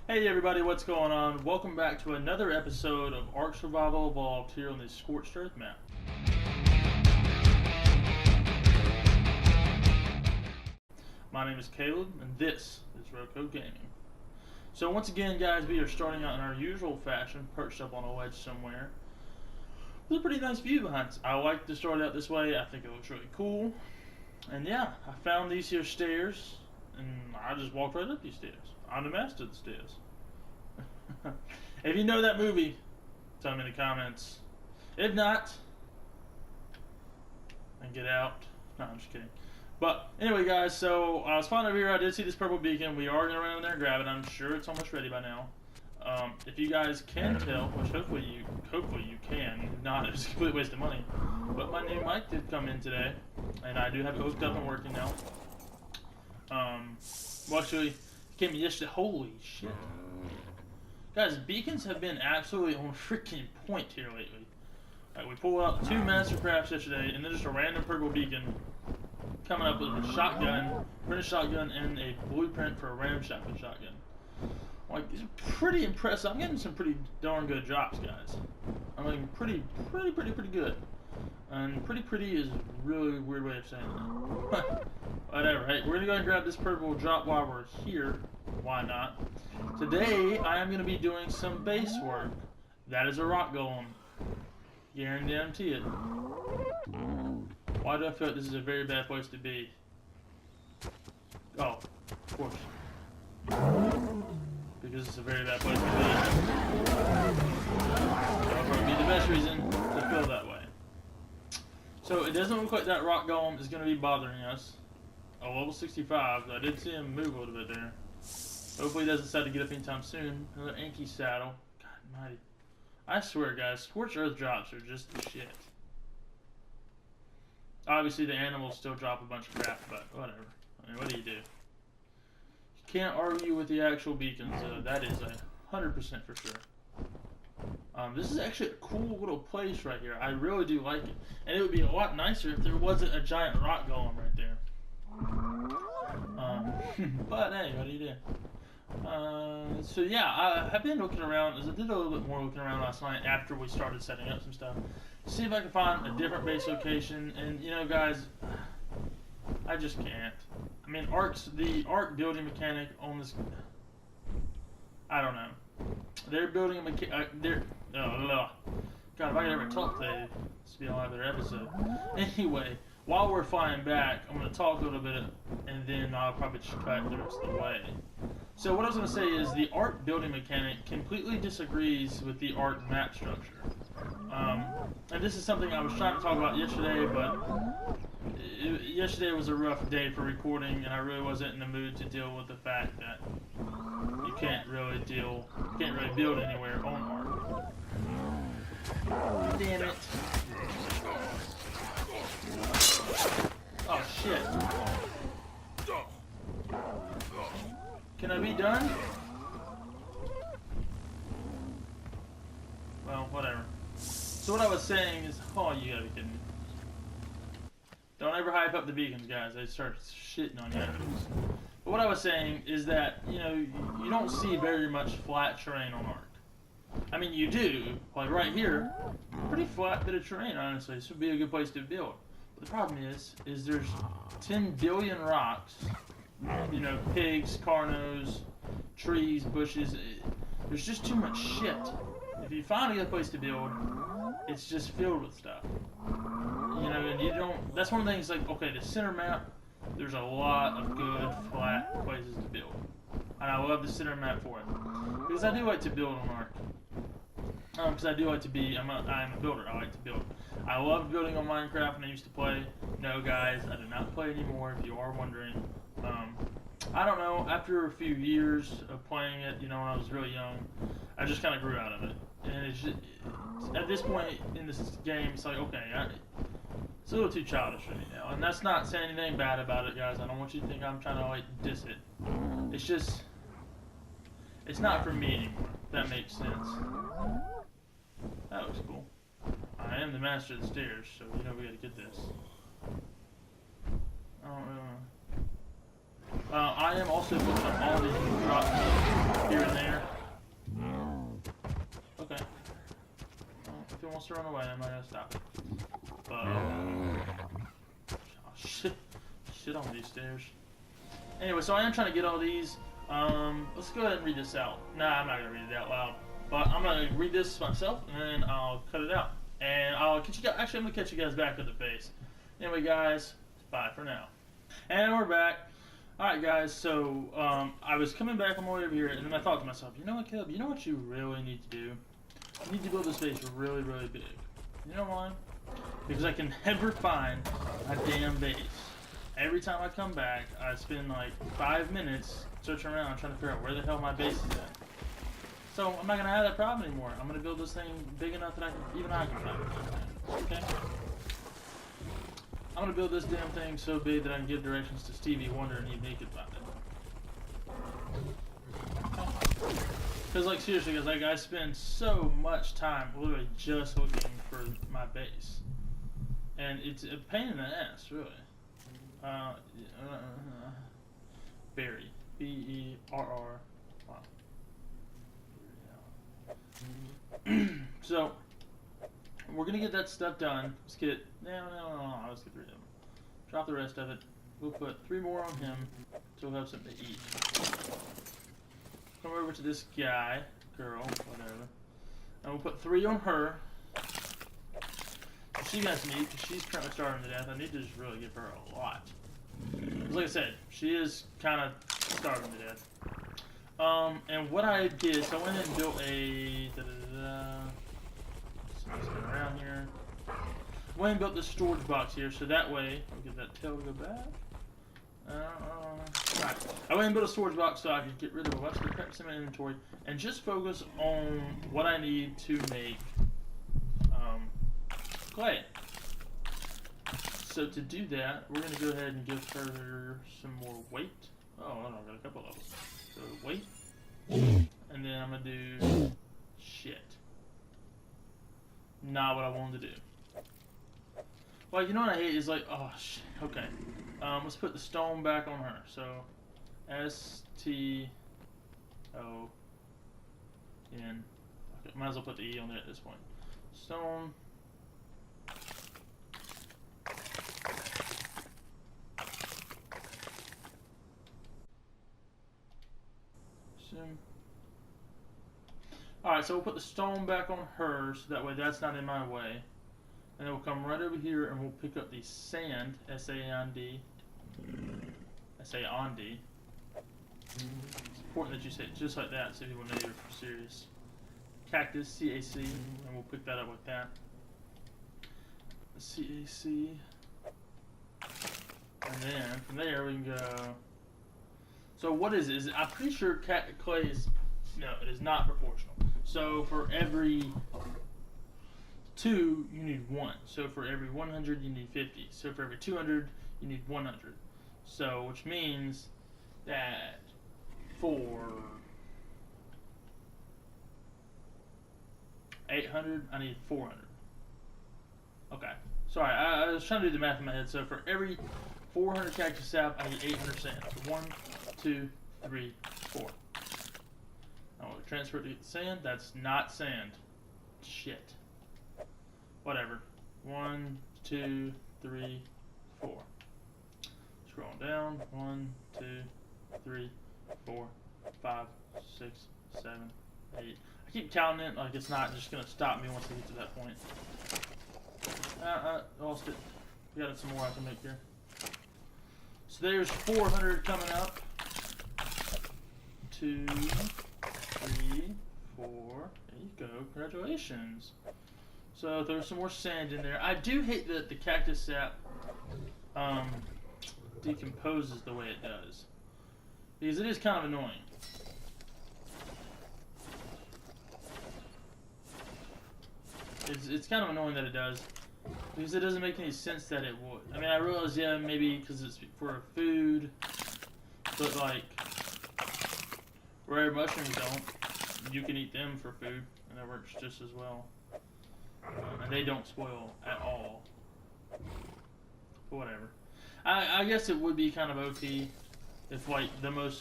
Hey everybody, what's going on? Welcome back to another episode of Ark Survival Evolved here on the Scorched Earth map. My name is Caleb, and this is ROCO Gaming. So once again, guys, we are starting out in our usual fashion, perched up on a ledge somewhere. With a pretty nice view behind us. I like to start out this way. I think it looks really cool. And yeah, I found these here stairs, and I just walked right up these stairs. I'm the master of the stairs. If you know that movie, tell me in the comments. If not, then get out. No, I'm just kidding. But anyway, guys, so I was flying over here. I did see this purple beacon. We are going to run in there and grab it. I'm sure it's almost ready by now. If you guys can tell, which hopefully you can, if not, it's a complete waste of money. But my new mic did come in today, and I do have it hooked up and working now. Well, actually, it came in yesterday. Holy shit. Guys, beacons have been absolutely on freaking point here lately. Like, we pulled out 2 master crafts yesterday, and then just a random purple beacon coming up with a shotgun, printed shotgun, and a blueprint for a random shotgun. Like, it's pretty impressive. I'm getting some pretty darn good drops, guys. I mean, pretty good. And pretty is a really weird way of saying that. Whatever. Hey, we're gonna go ahead and grab this purple drop while we're here. Why not? Today, I am gonna be doing some base work. That is a rock golem. Guarantee it. Why do I feel like this is a very bad place to be? Oh, of course. Because it's a very bad place to be. That would be the best reason to feel that way. So it doesn't look like that rock golem is going to be bothering us. A level 65, I did see him move a little bit there. Hopefully he doesn't decide to get up anytime soon. Another Anki saddle. God mighty. I swear, guys, Scorched Earth drops are just the shit. Obviously the animals still drop a bunch of crap, but whatever. I mean, what do? You can't argue with the actual beacons. That is 100% for sure. This is actually a cool little place right here. I really do like it. And it would be a lot nicer if there wasn't a giant rock golem right there. But hey, what do you do? So yeah, I've been looking around. I did a little bit more looking around last night after we started setting up some stuff. See if I can find a different base location. And you know, guys, I just can't. I mean, the Ark building mechanic on this, I don't know. They're building a God, if I could ever talk today, this would be a lot better episode. Anyway, while we're flying back, I'm going to talk a little bit, and then I'll probably just cut the rest of the way. So what I was going to say is the Ark building mechanic completely disagrees with the Ark map structure. And this is something I was trying to talk about yesterday, but yesterday was a rough day for recording, and I really wasn't in the mood to deal with the fact that you can't really build anywhere on Ark. Damn it. Oh shit. Can I be done? Well, whatever. So what I was saying is, oh, you gotta be kidding me. Don't ever hype up the beacons, guys. They start shitting on you. But what I was saying is that, you know, you don't see very much flat terrain on Ark. I mean, you do. Like right here, pretty flat bit of terrain, honestly. This would be a good place to build. But the problem is there's 10 billion rocks. You know, pigs, carnos, trees, bushes. There's just too much shit. If you find a good place to build, it's just filled with stuff. You know, and you don't. That's one of the things. Like, okay, the center map. There's a lot of good flat places to build, and I love the center map for it because I do like to build on Ark. Because I do like to be. I'm a builder. I like to build. I love building on Minecraft, and I used to play. No, guys, I do not play anymore. If you are wondering. I don't know, after a few years of playing it, you know, when I was really young, I just kind of grew out of it. And it's just, at this point in this game, it's like, okay, it's a little too childish right now. And that's not saying anything bad about it, guys. I don't want you to think I'm trying to, like, diss it. It's just, it's not for me anymore, if that makes sense. That looks cool. I am the master of the stairs, so you know we gotta get this. I don't really I am also putting up all these drops here and there. wants to run away, I'm not gonna stop it. But oh, shit on these stairs. Anyway, so I am trying to get all these. Let's go ahead and read this out. Nah, I'm not gonna read it out loud. But I'm gonna read this myself, and then I'll cut it out. And I'll catch you guys. Actually, I'm gonna catch you guys back at the base. Anyway, guys, bye for now. And we're back. Alright guys, so I was coming back on my way over here, and then I thought to myself, you know what, Caleb, you know what you really need to do? You need to build this base really, really big. You know why? Because I can never find a damn base. Every time I come back, I spend like 5 minutes searching around trying to figure out where the hell my base is at. So I'm not going to have that problem anymore. I'm going to build this thing big enough that even I can find it. Okay? I'm gonna build this damn thing so big that I can give directions to Stevie Wonder and even he could find it. Because, like, seriously, guys, like, I spend so much time literally just looking for my base. And it's a pain in the ass, really. Berry. B-E-R-R. Wow. So, we're gonna get that stuff done. Let's get let's get 3 of them. Drop the rest of it. We'll put 3 more on him so we'll have something to eat. Come over to this guy, girl, whatever, and we'll put 3 on her. She got some eat because she's currently starving to death. I need to just really give her a lot. Because like I said, she is kind of starving to death. And what I did, so I went ahead and built a around here. I went and built this storage box here, so that way I'll get that tail to go back. Right. I went and built a storage box so I could get rid of a bunch of the crap in my inventory and just focus on what I need to make clay. So to do that, we're gonna go ahead and give her some more weight. Oh, I got a couple of levels. So weight, and then I'm gonna do shit. Not what I wanted to do. Well, you know what I hate is like, oh shit. Okay, let's put the stone back on her. So S-T-O-N. Okay, might as well put the E on there at this point. Stone. Alright, so we'll put the stone back on her, so that way that's not in my way. And then we'll come right over here and we'll pick up the sand, S-A-N-D. S-A-N-D. It's important that you say it just like that so people know you're serious. Cactus, C-A-C, and we'll pick that up with that. C-A-C. And then from there we can go. So what is it? I'm pretty sure clay is, no, it is not proportional. So for every 2, you need 1. So for every 100, you need 50. So for every 200, you need 100. So which means that for 800, I need 400. Okay. Sorry, I was trying to do the math in my head. So for every 400 cactus sap, I need 800 sand. So 1, 2, 3, 4. I want to transfer it to get the sand. That's not sand. Shit. Whatever. 1, 2, 3, 4. Scrolling down. 1, 2, 3, 4, 5, 6, 7, 8. I keep counting it like it's not just going to stop me once I get to that point. I lost it. We got some more I can make here. So there's 400 coming up. 2, 3, 4. There you go. Congratulations. So there's some more sand in there. I do hate that the cactus sap decomposes the way it does, because it is kind of annoying. It's kind of annoying that it does, because it doesn't make any sense that it would. I mean, I realize, yeah, maybe because it's for food, but like, rare mushrooms don't. You can eat them for food, and that works just as well. And they don't spoil at all. But whatever. I guess it would be kind of OP if, like, the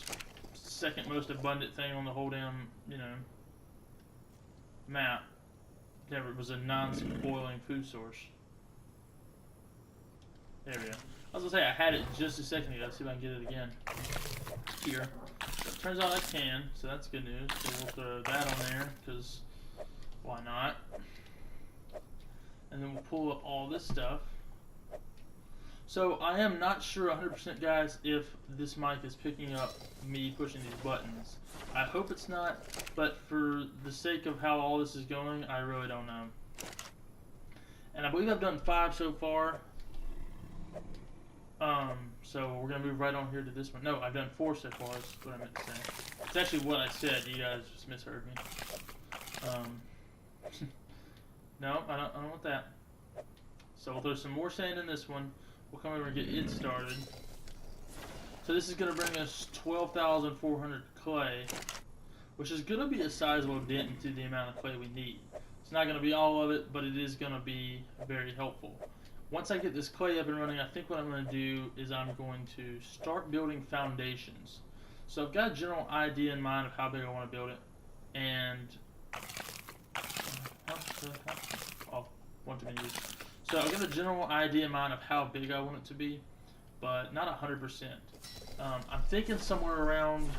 second most abundant thing on the whole damn, you know, map Never was a non-spoiling food source. There we go. I was gonna say I had it just a second ago. Let's see if I can get it again. Here. So it turns out I can, so that's good news. So we'll throw that on there, because why not? And then we'll pull up all this stuff. So I am not sure 100% guys if this mic is picking up me pushing these buttons. I hope it's not, but for the sake of how all this is going, I really don't know. And I believe I've done 5 so far. So we're gonna move right on here to this one. No, I've done 4 so far. Is what I meant to say. It's actually what I said. You guys just misheard me. No, I don't want that. So we'll throw some more sand in this one. We'll come over and get it started. So this is gonna bring us 12,400 clay, which is gonna be a sizable dent into the amount of clay we need. It's not gonna be all of it, but it is gonna be very helpful. Once I get this clay up and running, I think what I'm going to do is I'm going to start building foundations. So I've got a general idea in mind of how big I want to build it. And... oh, one too many use. So I've got a general idea in mind of how big I want it to be, but not 100%. I'm thinking somewhere around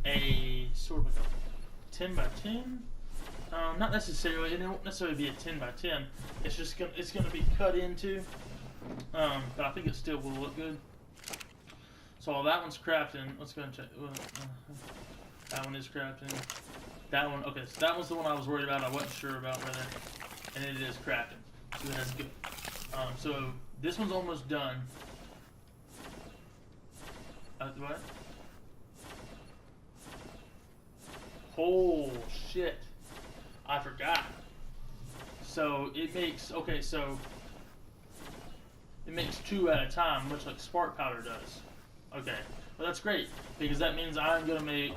a sort of like a 10 by 10. Not necessarily, and it won't necessarily be a 10 by 10. It's just gonna be cut into. But I think it still will look good. So while that one's crafting, let's go and check. That one is crafting. That one, okay, so that was the one I was worried about. I wasn't sure about rather, and it is crafting. So that's good. So this one's almost done. What? Oh shit. I forgot. So it makes, okay, so it makes 2 at a time, much like spark powder does. Okay, well that's great, because that means I'm going to make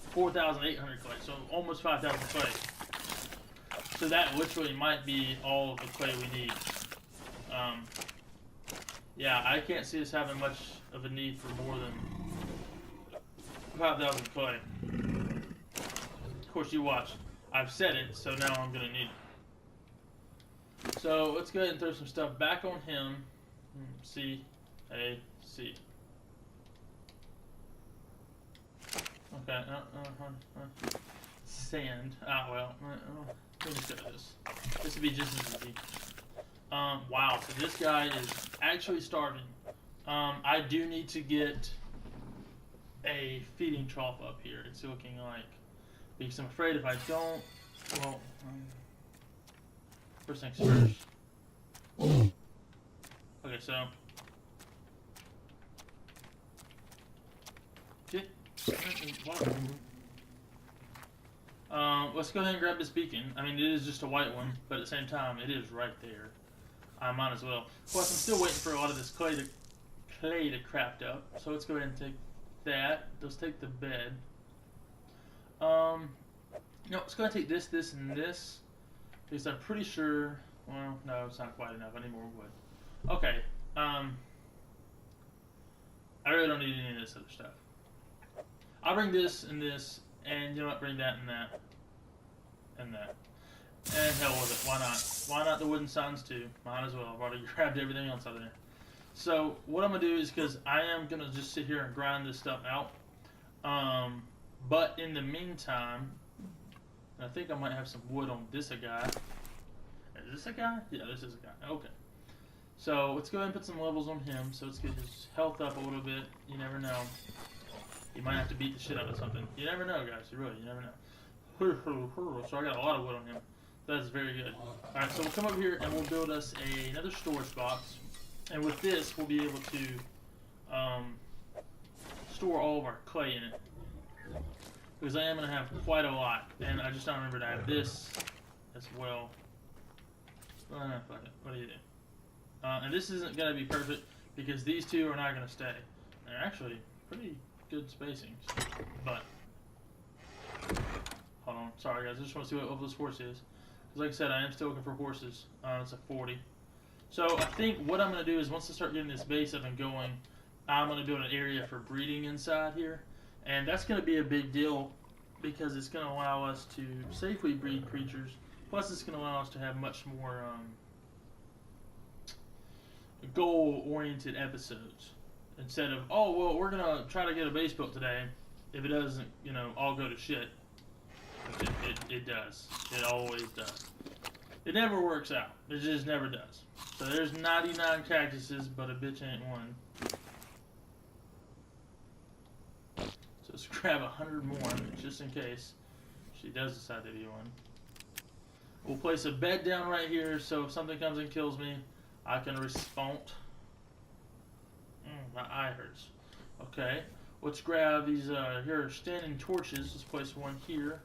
4,800 clay, so almost 5,000 clay. So that literally might be all of the clay we need. Yeah, I can't see us having much of a need for more than 5,000 clay. Of course, you watch. I've said it, so now I'm going to need it. So let's go ahead and throw some stuff back on him. C, A, C. Okay, sand. Well, let me just go to this. This would be just as easy. Wow, so this guy is actually starving. I do need to get a feeding trough up here. It's looking like. Because I'm afraid if I don't, well, first things first. Okay, so. Let's go ahead and grab this beacon. I mean, it is just a white one, but at the same time, it is right there. I might as well. Plus, I'm still waiting for a lot of this clay to craft up. So let's go ahead and take that. Let's take the bed. No, it's going to take this, this, and this, because I'm pretty sure, well, no, it's not quite enough. I need more wood. Okay, I really don't need any of this other stuff. I'll bring this, and you know what, bring that, and that, and that. And hell with it, why not? Why not the wooden signs too? Might as well, I've already grabbed everything else out of there. So, what I'm going to do is, because I am going to just sit here and grind this stuff out, but in the meantime, I think I might have some wood on this guy. Is this a guy? Yeah, this is a guy. Okay. So let's go ahead and put some levels on him. So let's get his health up a little bit. You never know. He might have to beat the shit out of something. You never know, guys. You never know. So I got a lot of wood on him. That's very good. Alright, so we'll come over here and we'll build us another storage box. And with this, we'll be able to store all of our clay in it. Because I am going to have quite a lot. And I just don't remember to have this as well. Fuck it. What do you do? And this isn't going to be perfect because these two are not going to stay. They're actually pretty good spacings. But, hold on. Sorry guys, I just want to see what level this horse is. Because like I said, I am still looking for horses. It's a 40. So I think what I'm going to do is once I start getting this base up and going, I'm going to build an area for breeding inside here. And that's going to be a big deal because it's going to allow us to safely breed creatures. Plus, it's going to allow us to have much more goal-oriented episodes. Instead of, oh, well, we're going to try to get a base built today. If it doesn't, all go to shit. It does. It always does. It never works out. It just never does. So there's 99 cactuses, but a bitch ain't one. So let's grab 100 more, just in case she does decide to be one. We'll place a bed down right here, so if something comes and kills me, I can respond. My eye hurts. Okay, let's grab these here standing torches. Let's place one here.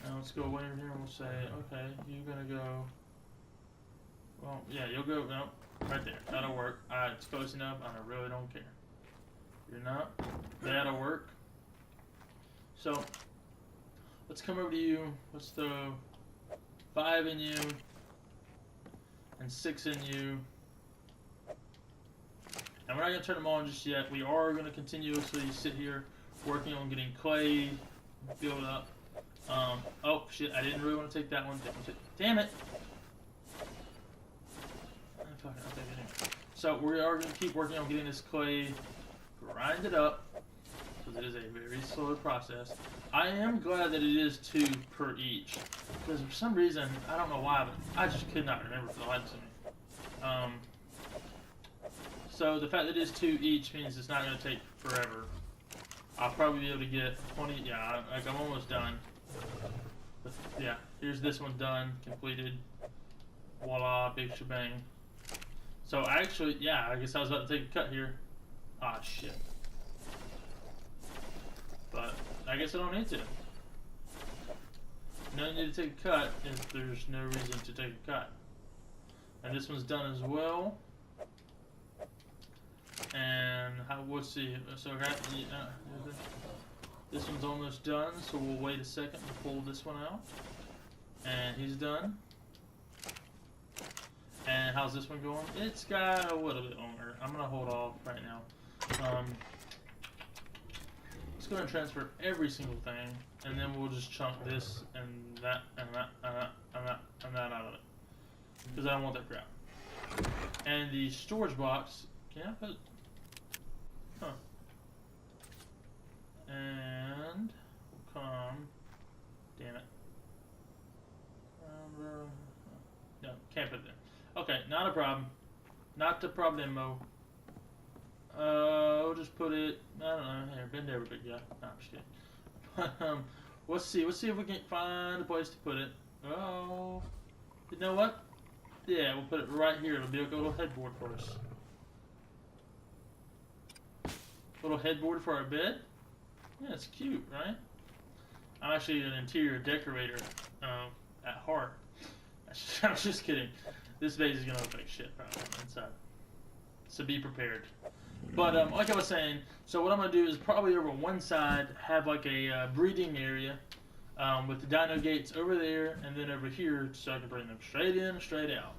Now let's go way over here and we'll say, okay, you're gonna go. Well, yeah, you'll go. No, right there. That'll work. It's close enough. I really don't care. You're not. That'll work. So let's come over to you. Let's throw 5 in you and 6 in you. And we're not going to turn them on just yet. We are going to continuously sit here working on getting clay built up. Oh, shit, I didn't really want to take that one. Damn it! So we are going to keep working on getting this clay grinded up, because it is a very slow process. I am glad that it is 2 per each, because for some reason, I don't know why, but I just could not remember for the life of me. So the fact that it is 2 each means it's not going to take forever. I'll probably be able to get 20, yeah, like I'm almost done. But yeah, here's this one done, completed. Voila, big shebang. So actually, yeah, I guess I was about to take a cut here. Ah, shit. But I guess I don't need to. No need to take a cut if there's no reason to take a cut. And this one's done as well. And let's see. So this one's almost done. So we'll wait a second to pull this one out. And he's done. And how's this one going? It's got a little bit longer. I'm gonna hold off right now. Let's go ahead and transfer every single thing, and then we'll just chunk this and that and that and that and that and that out of it, because I don't want that crap. And the storage box, can I put? Huh. And we'll come. Damn it. No, can't put it there. Okay, not a problem. Not a problemo. We'll just put it. I don't know. Here, bend over, big guy. No, I'm just kidding. But let's see. Let's see if we can find a place to put it. Oh, you know what? Yeah, we'll put it right here. It'll be like a little headboard for us. Little headboard for our bed. Yeah, it's cute, right? I'm actually an interior decorator at heart. I was just kidding. This base is gonna look like shit probably on the inside. So be prepared. But like I was saying, so what I'm gonna do is probably over one side have like a breeding area with the dino gates over there, and then over here so I can bring them straight in, straight out.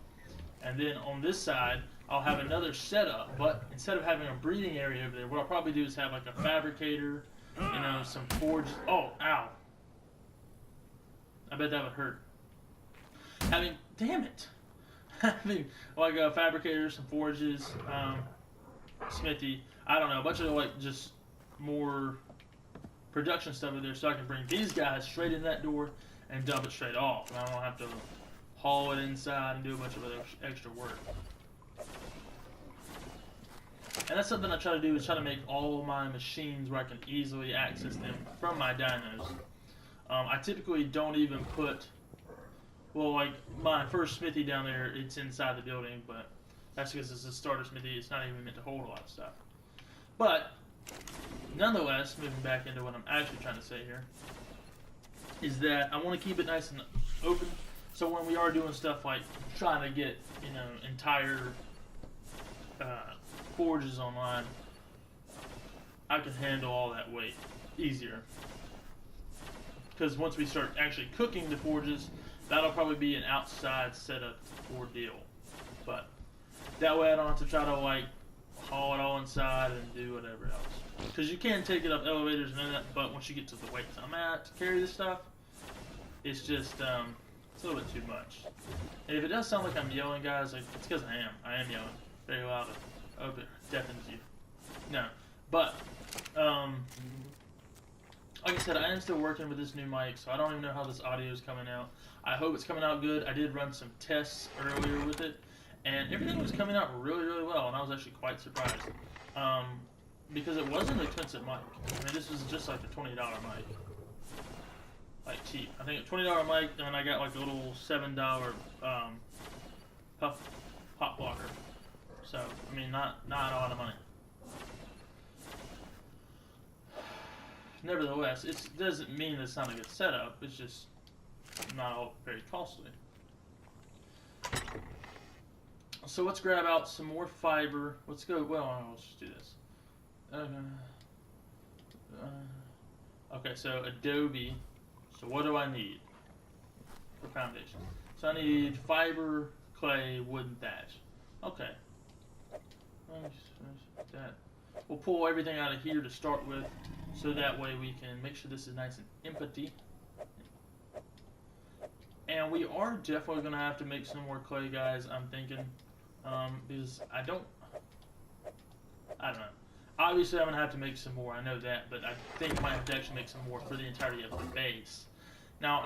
And then on this side, I'll have another setup, but instead of having a breeding area over there, what I'll probably do is have like a fabricator, some forge. Oh, ow! I bet that would hurt. Damn it! Having like a fabricator, some forges, smithy, I don't know, a bunch of like just more production stuff over there, so I can bring these guys straight in that door and dump it straight off, and I don't have to haul it inside and do a bunch of other extra work. And that's something I try to do, is try to make all of my machines where I can easily access them from my dinos. I typically don't even put, well, like my first smithy down there, it's inside the building, but that's because it's a starter smithy. It's not even meant to hold a lot of stuff. But nonetheless, moving back into what I'm actually trying to say here, is that I want to keep it nice and open. So when we are doing stuff like trying to get, entire forges online, I can handle all that weight easier. Because once we start actually cooking the forges, that'll probably be an outside setup ordeal. But that way I don't have to try to like haul it all inside and do whatever else. because you can take it up elevators and all that, but once you get to the weights I'm at to carry this stuff, it's just it's a little bit too much. And if it does sound like I'm yelling, guys, like, it's because I am yelling very loud. I hope it deafens you. No, but like I said, I am still working with this new mic, so I don't even know how this audio is coming out. I hope it's coming out good. I did run some tests earlier with it, and everything was coming out really, really well, and I was actually quite surprised. Because it wasn't an expensive mic. I mean, this was just like a $20 mic. Like, cheap. I think a $20 mic, and I got like a little $7 pop blocker. So, I mean, not a lot of money. Nevertheless, it doesn't mean it's not a good setup. It's just not all very costly. So let's grab out some more fiber. Let's go. Well, let's just do this. Okay, so Adobe. So what do I need for foundation? So I need fiber, clay, wood, and thatch. Okay. That. We'll pull everything out of here to start with, so that way we can make sure this is nice and empty. And we are definitely going to have to make some more clay, guys, I'm thinking. Because I don't know. Obviously, I'm going to have to make some more, I know that, but I think I might have to actually make some more for the entirety of the base. Now,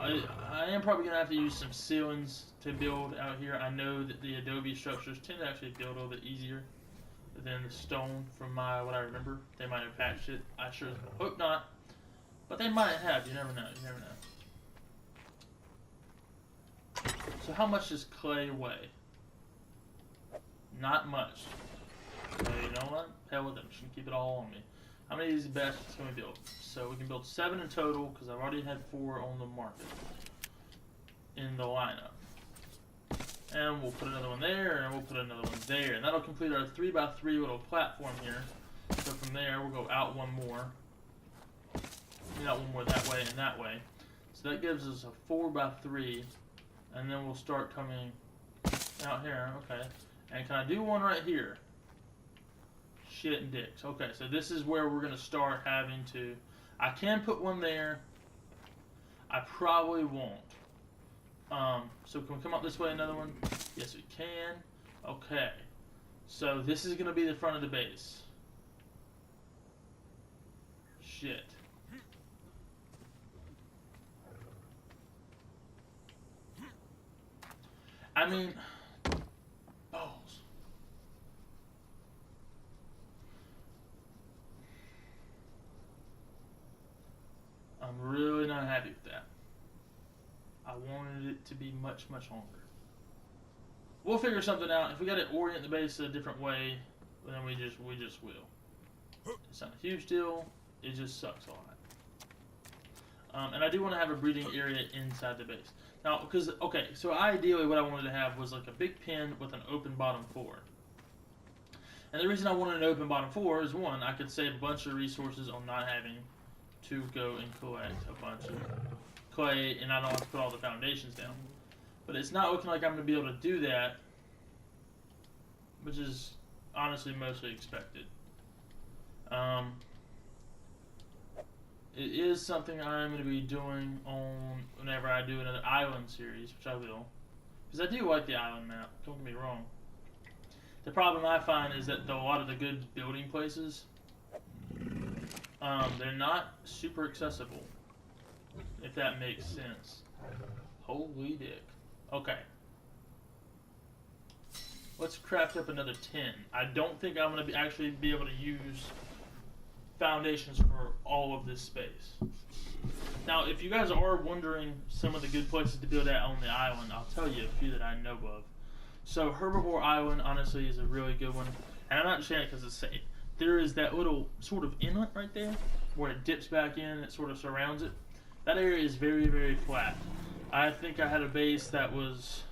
I am probably going to have to use some ceilings to build out here. I know that the Adobe structures tend to actually build a little bit easier than the stone from what I remember. They might have patched it. I sure hope not. But they might have. You never know. You never know. So how much does clay weigh? Not much. So you know what? Hell with it. I'm just going to keep it all on me. How many of these baskets can we build? So we can build 7 in total, because I've already had 4 on the market in the lineup. And we'll put another one there, and we'll put another one there. And that'll complete our 3x3 little platform here. So from there, we'll go out one more. Out one more that way and that way. So that gives us a 4x3. And then we'll start coming out here. Okay. And can I do one right here? Shit and dicks. Okay, so this is where we're going to start having to... I can put one there. I probably won't. So can we come up this way, another one? Yes, we can. Okay. So this is going to be the front of the base. Shit. I mean... balls. I'm really not happy with that. I wanted it to be much, much longer. We'll figure something out. If we got to orient the base a different way, then we just will. It's not a huge deal. It just sucks a lot. And I do want to have a breeding area inside the base. Now, because, okay, so ideally what I wanted to have was like a big pen with an open bottom floor. And the reason I wanted an open bottom floor is, one, I could save a bunch of resources on not having to go and collect a bunch of clay, and I don't have to put all the foundations down. But it's not looking like I'm going to be able to do that, which is honestly mostly expected. It is something I'm going to be doing on whenever I do another island series, which I will. Because I do like the island map, don't get me wrong. The problem I find is that a lot of the good building places, they're not super accessible, if that makes sense. Holy dick. Okay. Let's craft up another 10. I don't think I'm going to actually be able to use foundations for all of this space. Now, if you guys are wondering some of the good places to build at on the island, I'll tell you a few that I know of. So, Herbivore Island, honestly, is a really good one. And I'm not just saying it because it's safe. There is that little sort of inlet right there where it dips back in and it sort of surrounds it. That area is very, very flat. I think I had a base that was,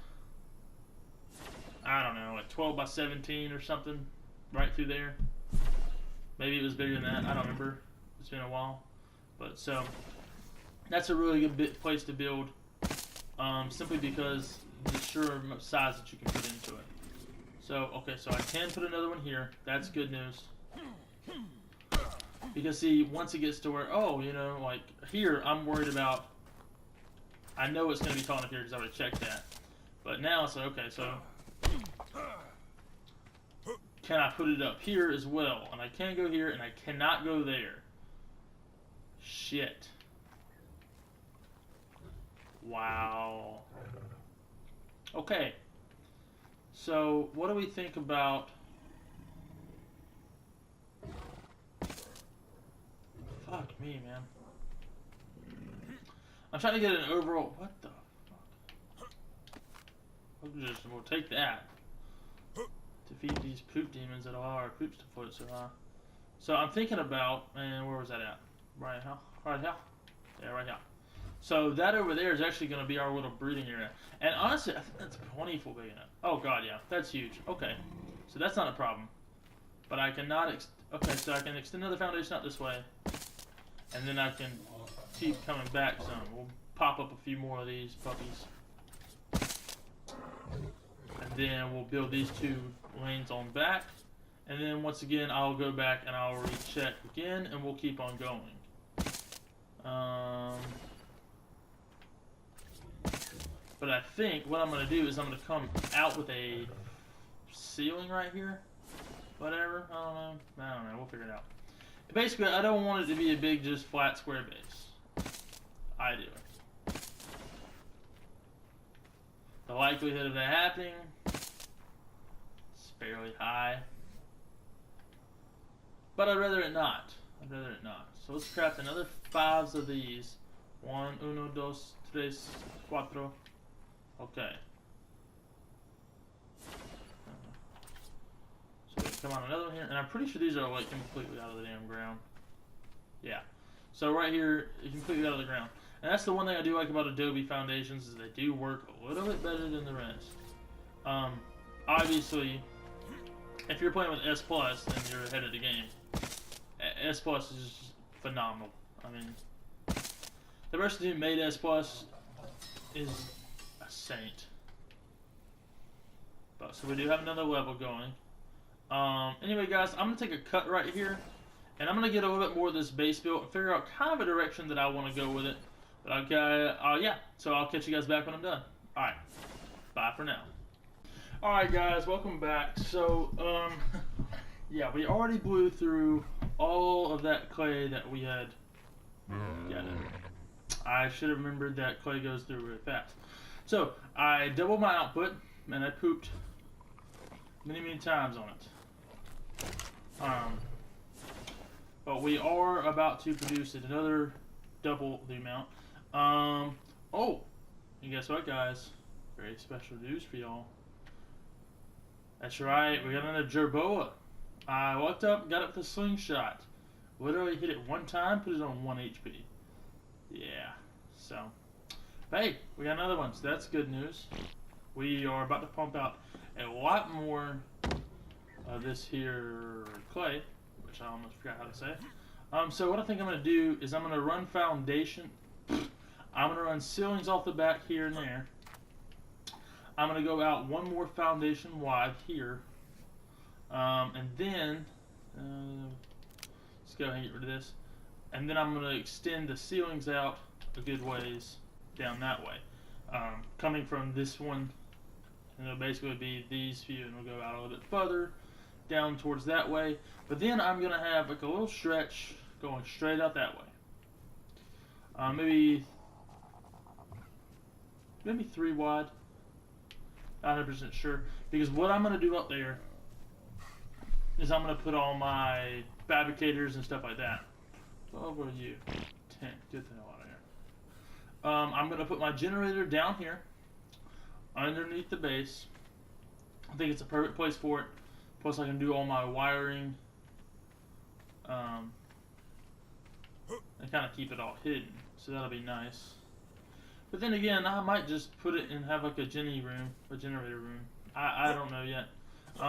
I don't know, like 12 by 17 or something right through there. Maybe it was bigger than that. I don't remember. It's been a while. But so, that's a really good place to build. Simply because the sheer size that you can put into it. So, okay, so I can put another one here. That's good news. Because see, once it gets to where, oh, you know, like here, I'm worried about. I know it's going to be tall enough here because I already checked that. But now it's like, okay, so can I put it up here as well? And I can't go here, and I cannot go there. Shit. Wow. Okay. So, what do we think about... Fuck me, man. I'm trying to get an overall... What the fuck? We'll take that. Defeat these poop demons that are poops to foot, so I'm thinking about... And where was that at? Right here? Right here? Yeah, right here. So that over there is actually going to be our little breeding area. And honestly, I think that's plenty full big enough. Oh god, yeah. That's huge. Okay. So that's not a problem. But I cannot... Okay, so I can extend another foundation out this way. And then I can keep coming back some. We'll pop up a few more of these puppies. And then we'll build these 2 lanes on back. And then once again, I'll go back and I'll recheck again. And we'll keep on going. But I think what I'm going to do is I'm going to come out with a ceiling right here. Whatever. I don't know. We'll figure it out. Basically, I don't want it to be a big, just flat, square base. Ideally. The likelihood of that happening is fairly high. But I'd rather it not. I'd rather it not. So let's craft another 5s of these. 1, 1, 2, 3, 4. Okay. So we come on another one here, and I'm pretty sure these are like completely out of the damn ground. Yeah. So right here, completely out of the ground. And that's the one thing I do like about Adobe Foundations is they do work a little bit better than the rest. Obviously, if you're playing with S+, then you're ahead of the game. S+ is just phenomenal. I mean, the person who made S+ is a saint. But so we do have another level going. Anyway, guys, I'm gonna take a cut right here, and I'm gonna get a little bit more of this base built and figure out kind of a direction that I want to go with it. But okay, yeah. So I'll catch you guys back when I'm done. All right, bye for now. All right, guys, welcome back. So, yeah, we already blew through all of that clay that we had. Yeah, I should have remembered that clay goes through really fast. So I doubled my output, and I pooped many times on it. But we are about to produce another double the amount. Oh, and guess what, guys? Very special news for y'all. That's right, we got another Jerboa. I walked up, got it with a slingshot. Literally hit it one time, put it on 1 HP. Yeah, so. Hey, we got another one, so that's good news. We are about to pump out a lot more of this here clay, which I almost forgot how to say. So what I think I'm going to do is I'm going to run foundation. I'm going to run ceilings off the back here and there. I'm going to go out one more foundation wide here. And then, let's go ahead and get rid of this. And then I'm going to extend the ceilings out a good ways down that way. Coming from this one, and it'll basically be these few, and we'll go out a little bit further down towards that way. But then I'm going to have like a little stretch going straight out that way. Maybe 3 wide. Not 100% sure. Because what I'm going to do up there is I'm going to put all my fabricators and stuff like that. Over you. 10. Get the hell out of here. I'm going to put my generator down here underneath the base. I think it's a perfect place for it. Plus I can do all my wiring and kind of keep it all hidden. So that'll be nice. But then again, I might just put it and have like a generator room. I don't know yet.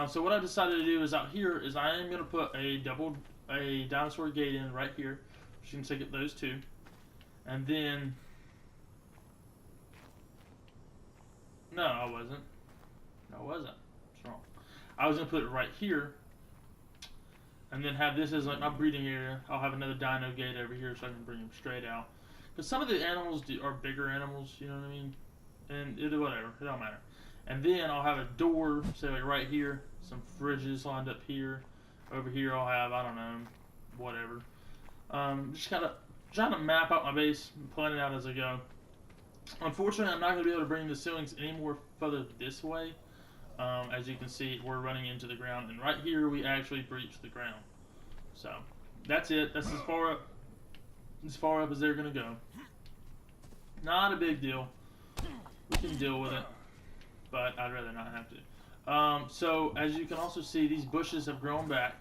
So what I decided to do is out here is I am going to put a dinosaur gate in right here. So you can take it those 2. And then... No, I wasn't. No, I wasn't. What's wrong? I was going to put it right here. and then have this as like my breeding area. I'll have another dino gate over here so I can bring them straight out. Because some of the animals are bigger animals, you know what I mean? And whatever, it don't matter. And then I'll have a door, say like right here, some fridges lined up here. Over here I'll have, I don't know, whatever. Just kind of trying to map out my base and plan it out as I go. Unfortunately, I'm not going to be able to bring the ceilings any more further this way. As you can see, we're running into the ground, and right here we actually breached the ground. So that's it. That's as far up as they're going to go. Not a big deal. We can deal with it, but I'd rather not have to. So as you can also see, these bushes have grown back,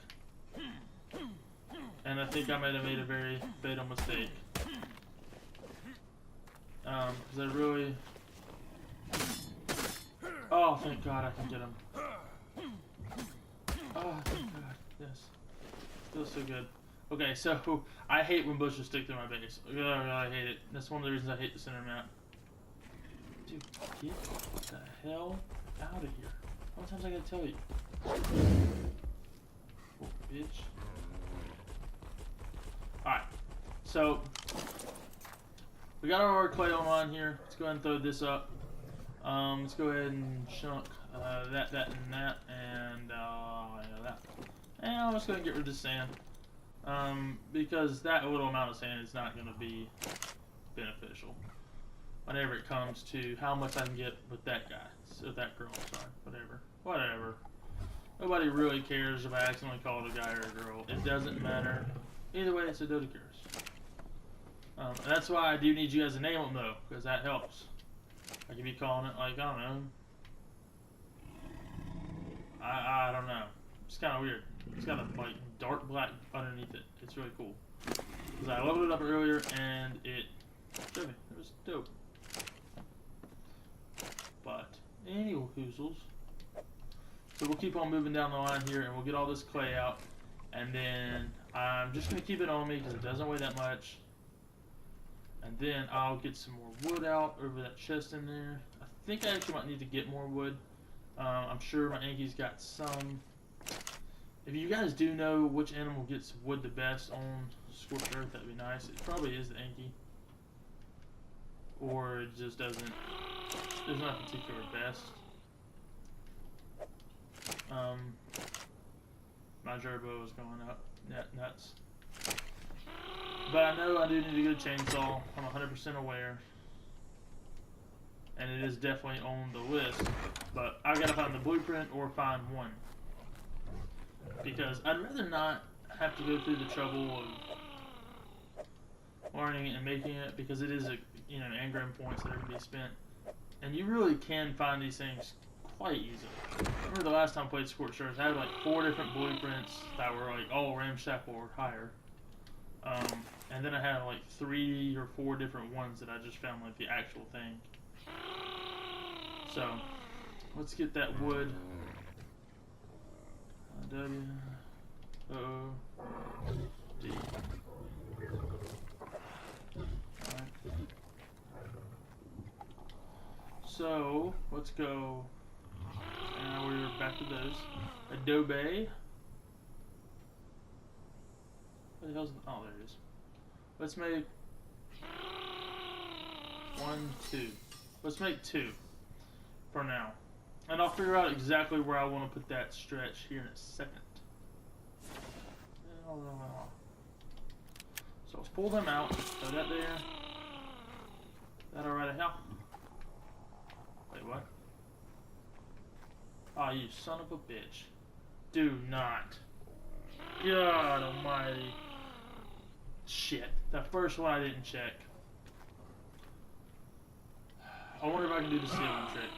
and I think I might have made a very fatal mistake. Because I really... Oh, thank God I can get him. Oh, thank God. Yes. Feels so good. Okay, so I hate when bushes stick through my base. Oh, I hate it. That's one of the reasons I hate the center map. Dude, get the hell out of here. How many times I gotta tell you? Oh, bitch. Alright. So, we got our clay online here. Let's go ahead and throw this up. Let's go ahead and chunk that, and that, and that. And I'm just going to get rid of the sand. Because that little amount of sand is not going to be beneficial whenever it comes to how much I can get with that guy. With that girl, sorry. Whatever. Nobody really cares if I accidentally called a guy or a girl. It doesn't matter. Either way, it's a Dota cares. And that's why I do need you guys to name them though, because that helps. I could be calling it like, I don't know. I don't know. It's kind of weird. It's got a like dark black underneath it. It's really cool. Because I leveled it up earlier and it showed me. It was dope. But anyway, hoozles. So we'll keep on moving down the line here and we'll get all this clay out. And then I'm just going to keep it on me because it doesn't weigh that much. And then I'll get some more wood out over that chest in there. I think I actually might need to get more wood. I'm sure my Anky's got some. If you guys do know which animal gets wood the best on Scorched Earth, that'd be nice. It probably is the Anky. Or it just doesn't. There's not a particular best. My Jerboa is going up. Nuts. But I know I do need to get a chainsaw. I'm 100% aware. And it is definitely on the list. But I've got to find the blueprint or find one. Because I'd rather not have to go through the trouble of learning it and making it. Because it is a, engram points that are going to be spent. And you really can find these things quite easily. I remember the last time I played Scorched Earth, I had like 4 different blueprints that were like all ramshackle or higher. And then I had like 3 or 4 different ones that I just found like the actual thing. So, let's get that wood. W O D. Alright. So, let's go. Now we're back to those. Adobe. What the hell's... Oh, there it is. Let's make... 1, 2. Let's make 2. For now. And I'll figure out exactly where I want to put that stretch here in a second. So let's pull them out. Throw that there. That alright hell? Wait, what? Oh, you son of a bitch. Do not. God almighty. Shit. The first one I didn't check. I wonder if I can do the ceiling trick.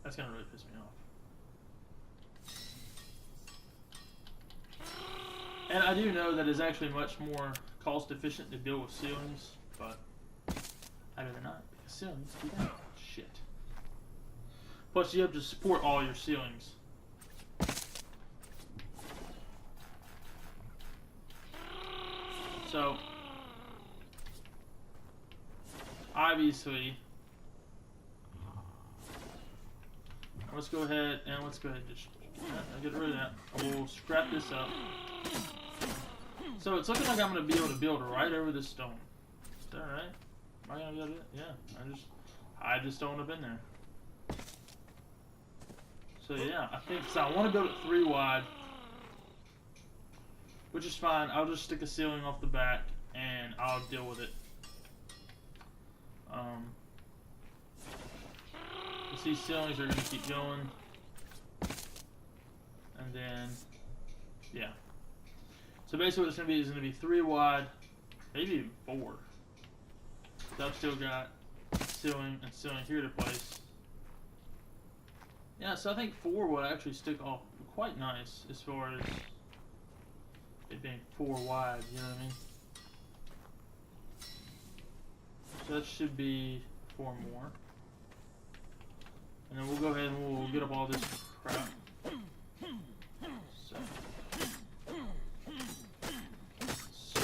That's gonna really piss me off. And I do know that it's actually much more cost efficient to deal with ceilings, but I'd rather not, because ceilings do that shit. Plus you have to support all your ceilings. So, obviously, let's go ahead and just get rid of that. We'll scrap this up. So it's looking like I'm going to be able to build right over this stone. Is that right? Am I going to be able to do it? Yeah. I just hide the stone up in there. So yeah, I think so. I want to build it 3 wide, which is fine. I'll just stick a ceiling off the back and I'll deal with it. These ceilings are going to keep going, and then yeah. So basically, what it's going to be 3 wide, maybe even 4. So I've still got ceiling and ceiling here to place. Yeah, so I think 4 would actually stick off quite nice as far as it being 4 wide. You know what I mean? So that should be 4 more. And then we'll go ahead and we'll get up all this crap. So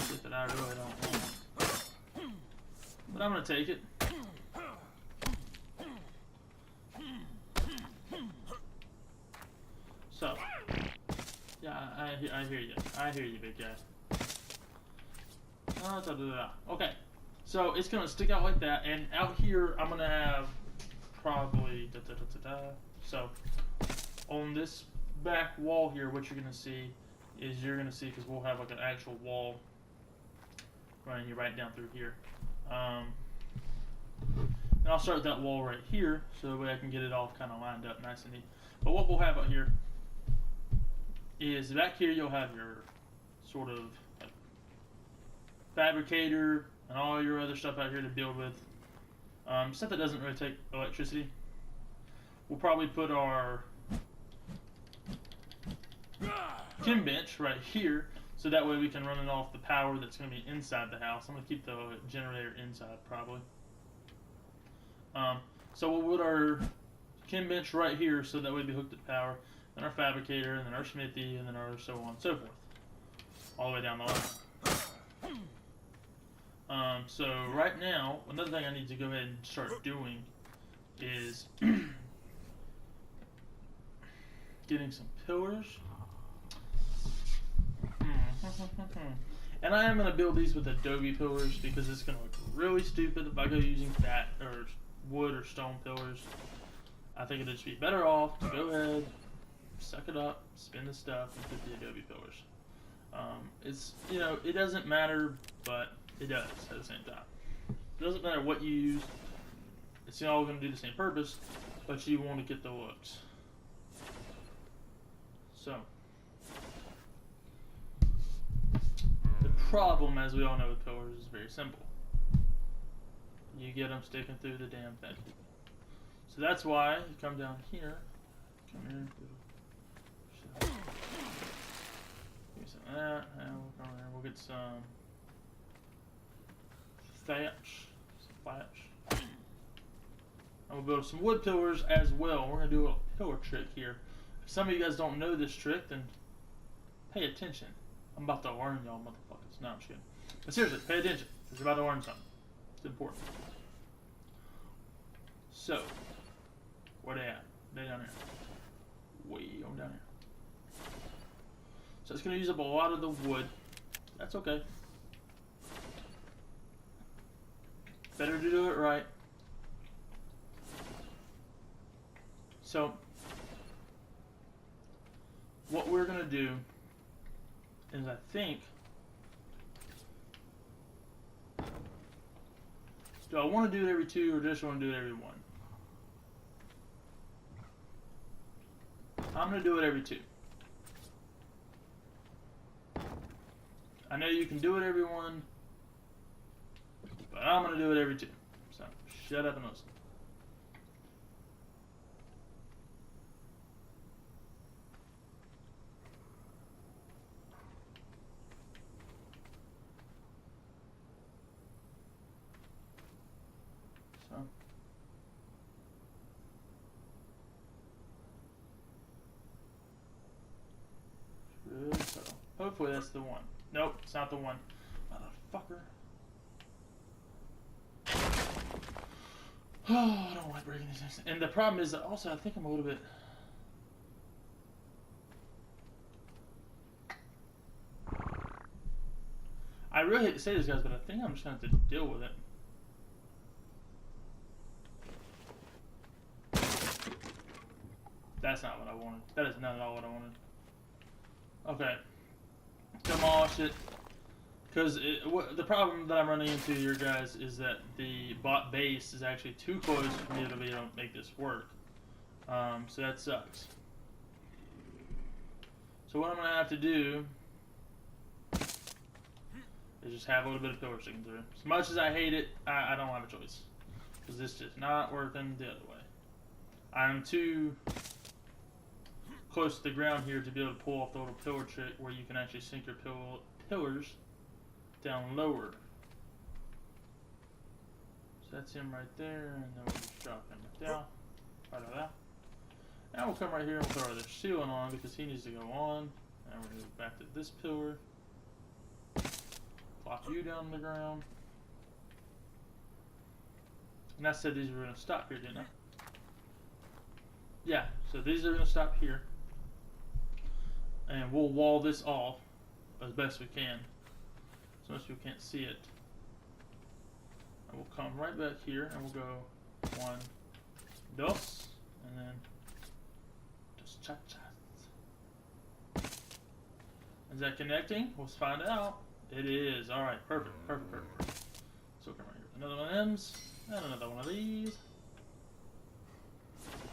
shit that I really don't want. But I'm gonna take it. So yeah, I hear you. I hear you, big guy. Okay. So it's gonna stick out like that, and out here I'm gonna have probably so on this back wall here, what you're gonna see is because we'll have like an actual wall running you right down through here. And I'll start that wall right here so that way I can get it all kind of lined up nice and neat. But what we'll have out here is back here you'll have your sort of like fabricator and all your other stuff out here to build with. Stuff that doesn't really take electricity. We'll probably put our chem bench right here, so that way we can run it off the power that's going to be inside the house. I'm going to keep the generator inside probably. So we'll put our chem bench right here, so that way we hooked to power, then our fabricator, and then our smithy, and then our so on and so forth, all the way down the line. So right now, another thing I need to go ahead and start doing is getting some pillars. And I am going to build these with adobe pillars because it's going to look really stupid if I go using fat or wood or stone pillars. I think it'd just be better off to go ahead, suck it up, spin the stuff, and put the adobe pillars. It's, you know, it doesn't matter, but it does at the same time. It doesn't matter what you use. It's all going to do the same purpose, but you want to get the looks. So, the problem, as we all know with pillars, is very simple. You get them sticking through the damn thing. So that's why you come down here. Come here. Give me some of that. And we'll come here. We'll get some thatch. And we'll build some wood pillars as well. We're going to do a little pillar trick here. If some of you guys don't know this trick, then pay attention. I'm about to learn y'all motherfuckers. No, I'm just kidding. But seriously, pay attention. Because you're about to learn something. It's important. So, where they at? They down here. Way on down here. So it's going to use up a lot of the wood. That's okay. Better to do it right. So, what we're going to do is, I think, do I want to do it every 2 or just want to do it every 1? I'm going to do it every 2. I know you can do it every 1, but I'm going to do it every 2. So, shut up and listen. So, hopefully that's the one. Nope, it's not the one. Motherfucker. Oh, I don't like breaking these things. And the problem is that also I think I'm a little bit really hate to say this, guys, but I think I'm just going to have to deal with it. That's not what I wanted. That is not at all what I wanted. Okay. Demolish it. Because the problem that I'm running into here, guys, is that the bot base is actually too close for me to be able to make this work. So that sucks. So what I'm going to have to do is just have a little bit of pillar sticking through. As much as I hate it, I don't have a choice. Because this is not working the other way. I'm too close to the ground here to be able to pull off the little pillar trick where you can actually sink your pillars down lower. So that's him right there, and then we'll just drop him down. Right like that. Now we'll come right here and we'll throw our ceiling on because he needs to go on. And we're going to go back to this pillar. Plop you down on the ground. And I said these were going to stop here, didn't I? Yeah, so these are going to stop here. And we'll wall this off as best we can. So most people can't see it. And we'll come right back here and we'll go 1, 2, and then just cha-cha. Is that connecting? Let's find out. It is. Alright, perfect, perfect, perfect, perfect. So come right here. Another one of them, and another one of these.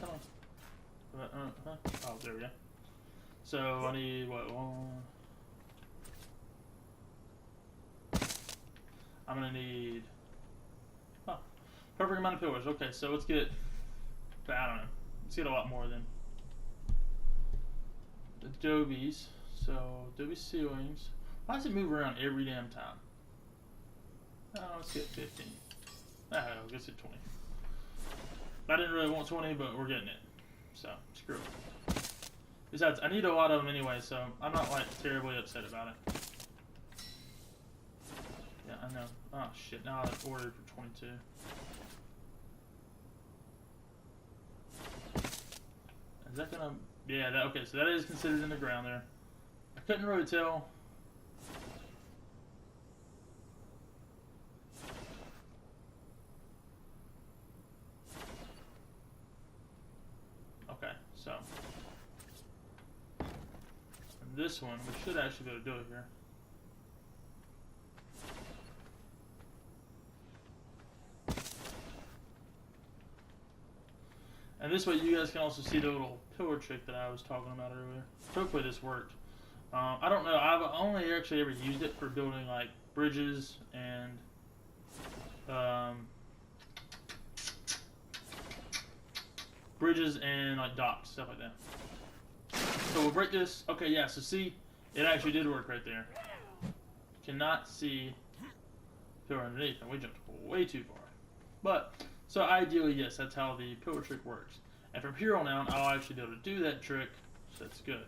Come on. Oh, there we go. So I need what? One. I'm gonna need perfect amount of pillars. Okay, so let's get. I don't know. Let's get a lot more than adobes. So adobe ceilings. Why does it move around every damn time? Oh, let's get 15. Let's get 20. I didn't really want 20, but we're getting it. So screw it. Besides, I need a lot of them anyway, so I'm not like terribly upset about it. Yeah, I know. Oh shit! Now I've ordered for 22. Is that gonna? Yeah. That, okay. So that is considered in the ground there. I couldn't really tell. Okay. So this one, we should actually be able to do it here. And this way you guys can also see the little pillar trick that I was talking about earlier. Hopefully this worked. I don't know, I've only actually ever used it for building like bridges and like docks, stuff like that. So we'll break this. Okay, yeah, so see, it actually did work right there. Cannot see pillar underneath, and we jumped way too far. But so ideally, yes, that's how the pillar trick works. And from here on out, I'll actually be able to do that trick, so that's good.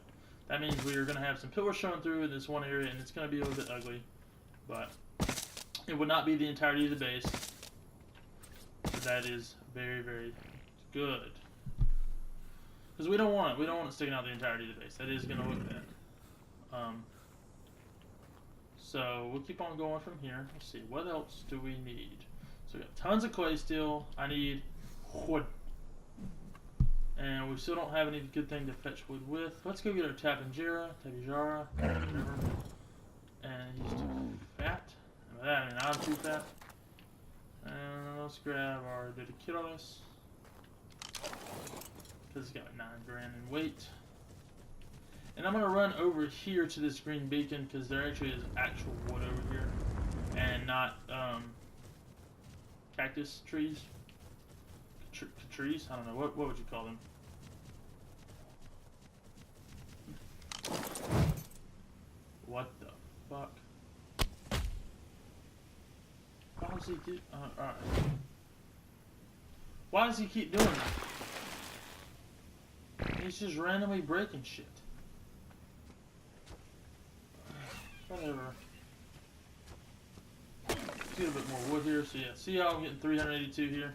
That means we're going to have some pillars showing through in this one area, and it's going to be a little bit ugly. But it would not be the entirety of the base. So that is very, very good. Because we don't want it. We don't want it sticking out the entirety of the base. That is going to look bad. So we'll keep on going from here. Let's see. What else do we need? So we got tons of clay still. I need wood. And we still don't have any good thing to fetch wood with. Let's go get our Tapinjara. And he's too fat. And by that I mean I'm too fat. And let's grab our Dedikilos. Because it's got like 9 grand in weight. And I'm going to run over here to this green beacon because there actually is actual wood over here. And not cactus trees. Trees? I don't know. What would you call them? What the fuck? Why does he keep... alright. Why does he keep doing that? He's just randomly breaking shit. Whatever. Let's get a bit more wood here. So yeah, see how I'm getting 382 here?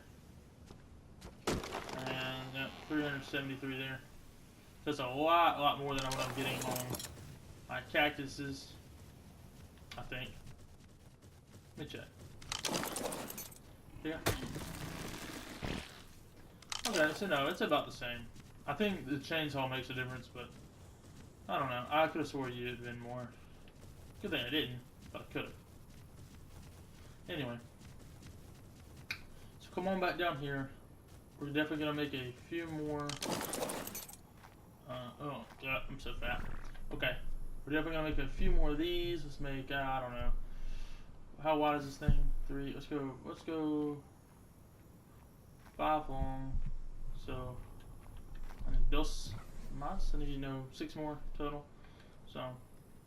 And yep, 373 there. So that's a lot more than what I'm getting on my cactuses, I think. Let me check. Yeah. Okay, so no, it's about the same. I think the chainsaw makes a difference, but I don't know. I could have swore you had been more. Good thing I didn't, but I could have. Anyway, so come on back down here. We're definitely gonna make a few more. Oh, yeah, I'm so fat. Okay, we're definitely gonna make a few more of these. Let's make, I don't know. How wide is this thing? 3. Let's go 5 long. So, I need dos más. I need, 6 more total. So,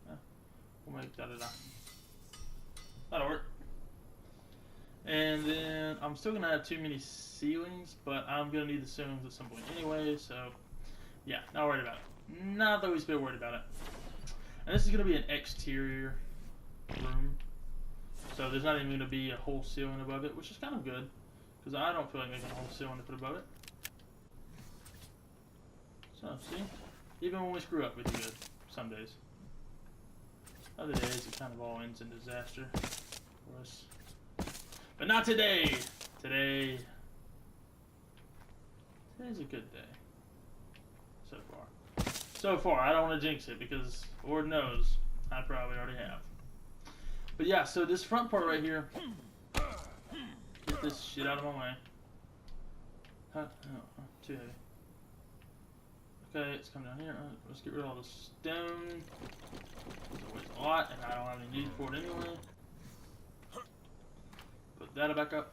yeah, we'll make that. That'll work. And then I'm still gonna have too many ceilings, but I'm gonna need the ceilings at some point anyway. So, yeah, not worried about it. Not that we should be worried about it. And this is gonna be an exterior room, so there's not even gonna be a whole ceiling above it, which is kind of good because I don't feel like making a whole ceiling to put above it. So, see, even when we screw up, we do good. Some days. Other days, it kind of all ends in disaster for us. But not today. Today's a good day. So far. So far, I don't want to jinx it because Lord knows I probably already have. But yeah, so this front part right here. Get this shit out of my way. Oh, too heavy. Okay, let's come down here. Let's get rid of all the stone. There's always a lot, and I don't have any need for it anyway. Put that back up.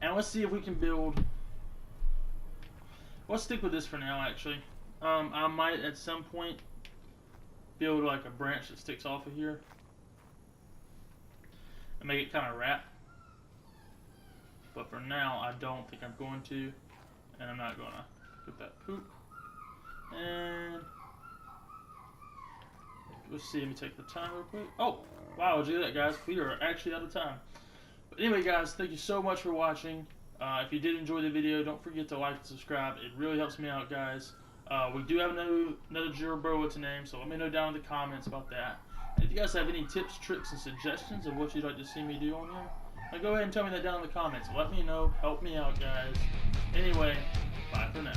And let's see if we can build. Let's stick with this for now, actually. I might at some point build like a branch that sticks off of here and make it kind of wrap. But for now, I don't think I'm going to, and I'm not gonna get that poop. And let's see. Let me take the time real quick. Oh, wow! Look at that, guys. We are actually out of time. But anyway, guys, thank you so much for watching. If you did enjoy the video, don't forget to like and subscribe. It really helps me out, guys. We do have another Jerboa to name, so let me know down in the comments about that. And if you guys have any tips, tricks, and suggestions of what you'd like to see me do on here, go ahead and tell me that down in the comments. Let me know. Help me out, guys. Anyway, bye for now.